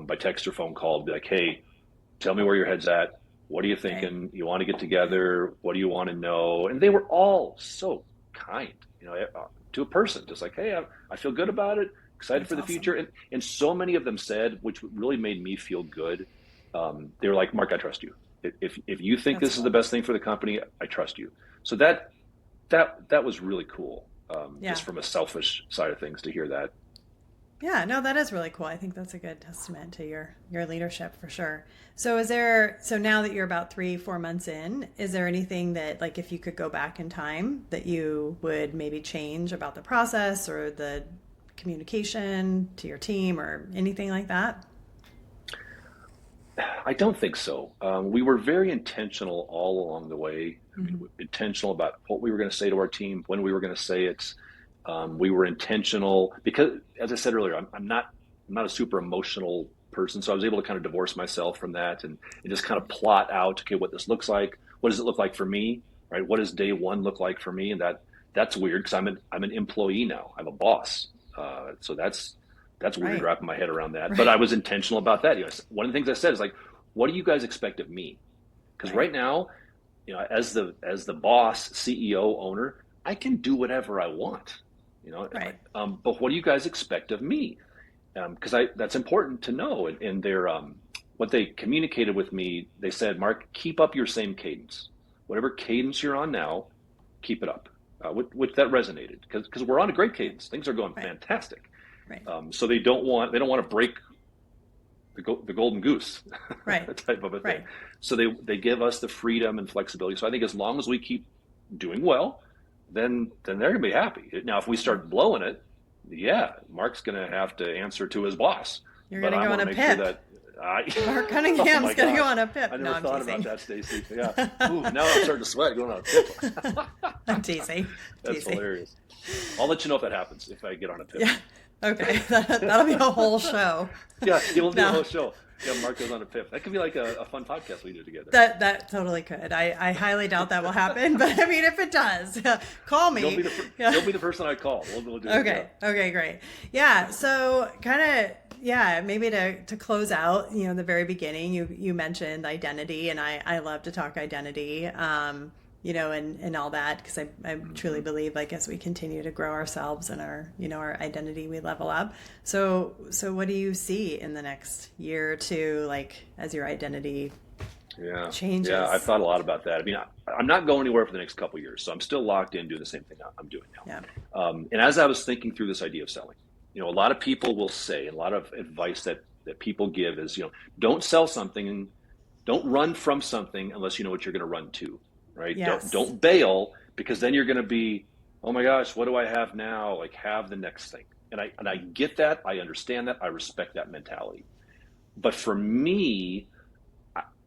by text or phone call, be like, "Hey, tell me where your head's at. What are you Right. thinking? You want to get Right. together? What do you want to know?" And they were all so kind, to a person, just like, "Hey, I feel good about it, excited That's for the awesome. future." And so many of them said, which really made me feel good. They were like, "Mark, I trust you. If you think That's this is the cool. best thing for the company, I trust you." So that was really cool, Yeah. just from a selfish side of things to hear that. Yeah, no, that is really cool. I think that's a good testament to your leadership for sure. So is there so now that you're about 3, 4 months in, is there anything that like if you could go back in time that you would maybe change about the process or the communication to your team or anything like that? I don't think so. We were very intentional all along the way. I mean, Hmm. intentional about what we were going to say to our team, when we were going to say it. We were intentional because, as I said earlier, I'm not a super emotional person, so I was able to kind of divorce myself from that and just kind of plot out, okay, what this looks like. What does it look like for me? Right? What does day one look like for me? And that's weird because I'm an employee now. I'm a boss, so that's weird Right. wrapping my head around that. But I Right. was intentional about that. One of the things I said is like, what do you guys expect of me? Because Right. right now, as the boss, CEO, owner, I can do whatever I want. Right. But what do you guys expect of me? Because that's important to know. And their what they communicated with me, they said, "Mark, keep up your same cadence. Whatever cadence you're on now, keep it up." Which that resonated because we're on a great Right. cadence. Things are going Right. fantastic. Right. So they don't want to break the golden goose Right. type of a thing. Right. So they give us the freedom and flexibility. So I think as long as we keep doing well, then they're gonna be happy. Now, if we Yeah. start blowing it, yeah, Mark's gonna have to answer to his boss. You're But gonna I go on want to a make sure PIP. that I, Mark oh Cunningham's my gonna go gosh, on a I PIP. No, never I'm thought about teasing. that, Stacy. Yeah. Ooh, now I'm starting to sweat going on a tip. I'm teasing. That's Teasing. hilarious. I'll let you know if that happens if I get on a tip. Yeah. Okay. That'll be a whole show. Yeah, we'll do a No, whole show. Yeah, Mark goes on a pip. That could be like a fun podcast we do together. that totally could. I highly doubt that will happen, but I mean, if it does, call You'll be me. the Yeah. you'll be the person I call. We'll do it. Yeah. Okay. Okay. Great. Yeah. So kind of. Yeah, maybe to close out, the very beginning, you mentioned identity, and I love to talk identity, and all that because I truly Hmm. believe like as we continue to grow ourselves and our identity, we level up. So what do you see in the next year or two, like as your identity Yeah, yeah, I've changes? thought a lot about that. I mean, I'm not going anywhere for the next couple of years, so I'm still locked in doing the same thing I'm doing Yeah. now. And as I was thinking through this idea of selling, a lot of people will say, and a lot of advice that people give is, don't sell something, don't run from something unless you know what you're going to run to, right? Don't Yes. don't bail because then you're going to be, oh my gosh, what do I have now? Like, have the next thing. And I get that, I understand that, I respect that mentality. But for me,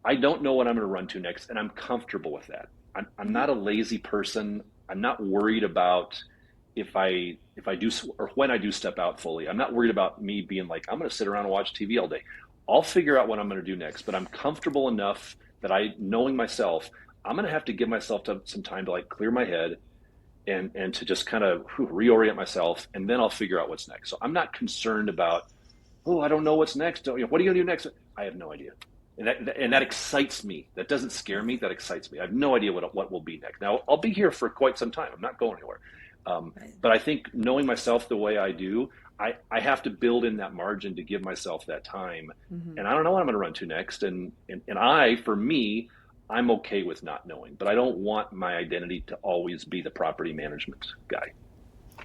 I don't know what I'm going to run to next, and I'm comfortable with that. I'm Hmm. not a lazy person. I'm not worried about if I do or when I do step out fully. I'm not worried about me being like I'm going to sit around and watch TV all day. I'll figure out what I'm going to do next, but I'm comfortable enough that knowing myself, I'm going to have to give myself some time to like clear my head and to just kind of reorient myself, and then I'll figure out what's next. So I'm not concerned about, oh, I don't know what's next. What are you going to do next? I have no idea. And that Right. excites me. That doesn't scare Yes. me. That excites me. I have no idea what will be next. Now I'll be here for quite some time. I'm not going anywhere. Right. But I think knowing myself the way I do, I have to build in that margin to give myself that time. Hmm. And I don't know what I'm going to run to next. And for me, I'm okay with not knowing. But I don't want my identity to always be the property management guy.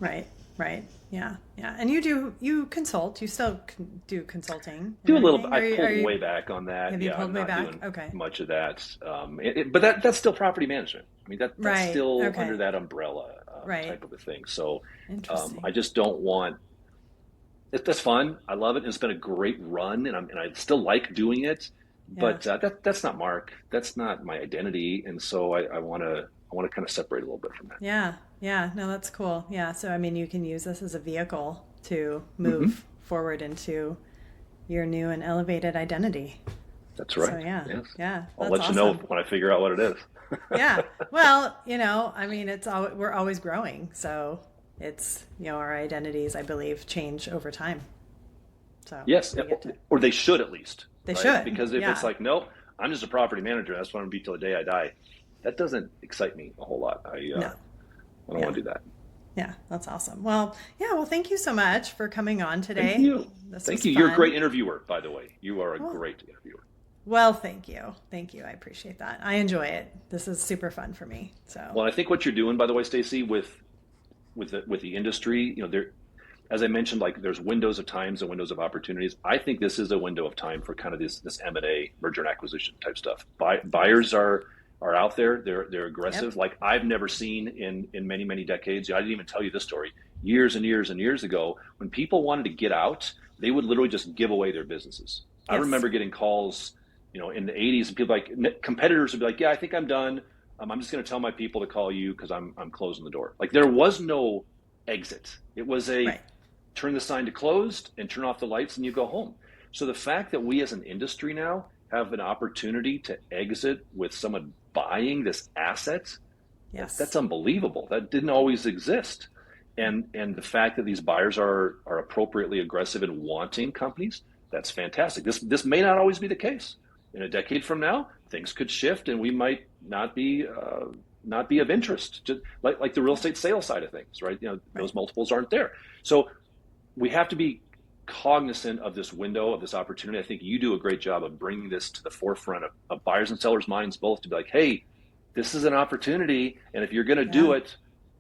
Right. Right. Yeah. Yeah. And you consult. You still do consulting and Do a little bit. everything. I've Are pulled you way back on that. have you Yeah, pulled I'm way not back? doing Okay. much of that. But that's still property management. I mean, that's Right. still under Okay. that umbrella Right. type of a thing. So I Interesting. just don't want. That's fun. I love it. It's been a great run, and I still like doing it. Yeah. But that's not Mark. That's not my identity. And so I want I want to kind of separate a little bit from that. Yeah. Yeah. No, that's cool. Yeah. So, I mean, you can use this as a vehicle to Hmm. move forward into your new and elevated identity. That's So, right. yeah. Yes. Yeah. I'll That's let you know awesome. when I figure out what it is. Yeah. Well, I mean, we're always growing. So it's, our identities, I believe, change over time. So Yes, we get to, or they should at least, they right? should. Because if it's Yeah. like, no, I'm just a property manager. That's what I'm gonna be till the day I die. That doesn't excite me a whole lot. No. I don't want Yeah. to do that. Yeah. That's awesome. Well, yeah. Well, thank you so much for coming on Thank today. you. This Thank was you. You're a great fun. interviewer, by the way. You are a Well, great interviewer. well, thank you. Thank you. I appreciate that. I enjoy it. This is super fun for me. So, Well, I think what you're doing, by the way, Stacy, with the industry, there, as I mentioned, like there's windows of times and windows of opportunities. I think this is a window of time for kind of this M&A, merger and acquisition type stuff. Buyers are out there. They're yep. aggressive, like I've never seen in many decades. I didn't even tell you this story. Years and years and years ago, when people wanted to get out, they would literally just give away their businesses. I Yes. remember getting calls, in the 80s, and people like competitors would be like, "Yeah, I think I'm done. I'm just going to tell my people to call you because I'm closing the door." Like there was no exit. It was a Right. turn the sign to closed and turn off the lights and you go home. So the fact that we as an industry now have an opportunity to exit with someone buying this asset, that's Yes. unbelievable. That didn't always exist. And the fact that these buyers are appropriately aggressive in wanting companies, that's fantastic. This may not always be the case. In a decade from now, things could shift, and we might not be of interest, just like the real estate sales side of things, right? Right. Those multiples aren't there. So we have to be cognizant of this window, of this opportunity. I think you do a great job of bringing this to the forefront of buyers and sellers' minds both, to be like, hey, this is an opportunity, and if you're going to do Yeah. it,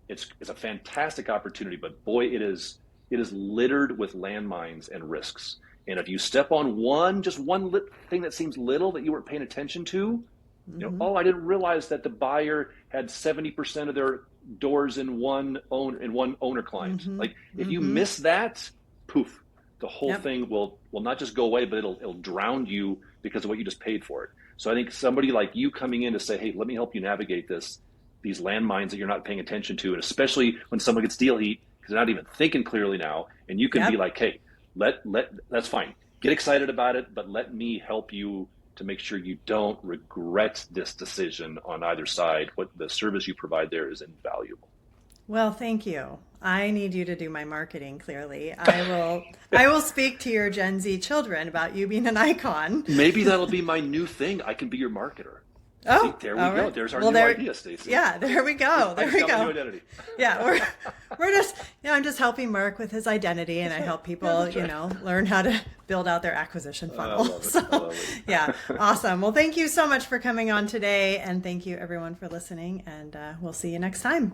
it's a fantastic opportunity. But boy, it is littered with landmines and risks. And if you step on just one thing that seems little that you weren't paying attention to, Mm-hmm. oh, I didn't realize that the buyer had 70% of their doors in one owner client. Mm-hmm. Like if you Mm-hmm. miss that, poof, the whole Yep. thing will not just go away, but it'll drown you because of what you just paid for it. So I think somebody like you coming in to say, hey, let me help you navigate these landmines that you're not paying attention to, and especially when someone gets deal heat because they're not even thinking clearly now, and you can be Yep. like, hey, let that's fine. Get excited about it, but let me help you to make sure you don't regret this decision on either side. What the service you provide there is invaluable. Well, thank you. I need you to do my marketing clearly. I will speak to your Gen Z children about you being an icon. Maybe that'll be my new thing. I can be your marketer. See, Oh, there we all go. right. There's our Well, new there, idea, Stacy. yeah, there we go. I There just we got my new go. identity. Yeah, we're just, I'm just helping Mark with his identity, and That's I right. help Yeah, people, that's right. learn how to build out their acquisition I funnel. love it. I So, love it. yeah, awesome. Well, thank you so much for coming on today, and thank you everyone for listening, and we'll see you next time.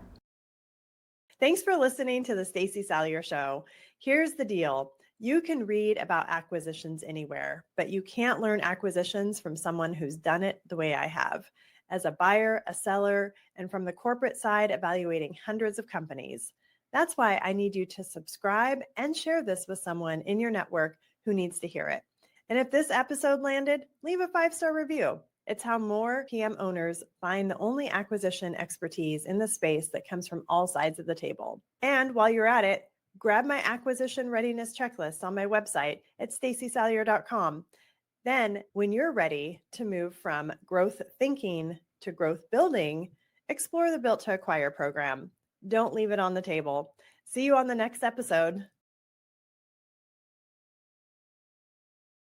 Thanks for listening to the Stacey Salyer Show. Here's the deal. You can read about acquisitions anywhere, but you can't learn acquisitions from someone who's done it the way I have. As a buyer, a seller, and from the corporate side, evaluating hundreds of companies. That's why I need you to subscribe and share this with someone in your network who needs to hear it. And if this episode landed, leave a 5-star review. It's how more PM owners find the only acquisition expertise in the space that comes from all sides of the table. And while you're at it, grab my Acquisition Readiness Checklist on my website at staceysalyer.com. Then, when you're ready to move from growth thinking to growth building, explore the Built to Acquire program. Don't leave it on the table. See you on the next episode.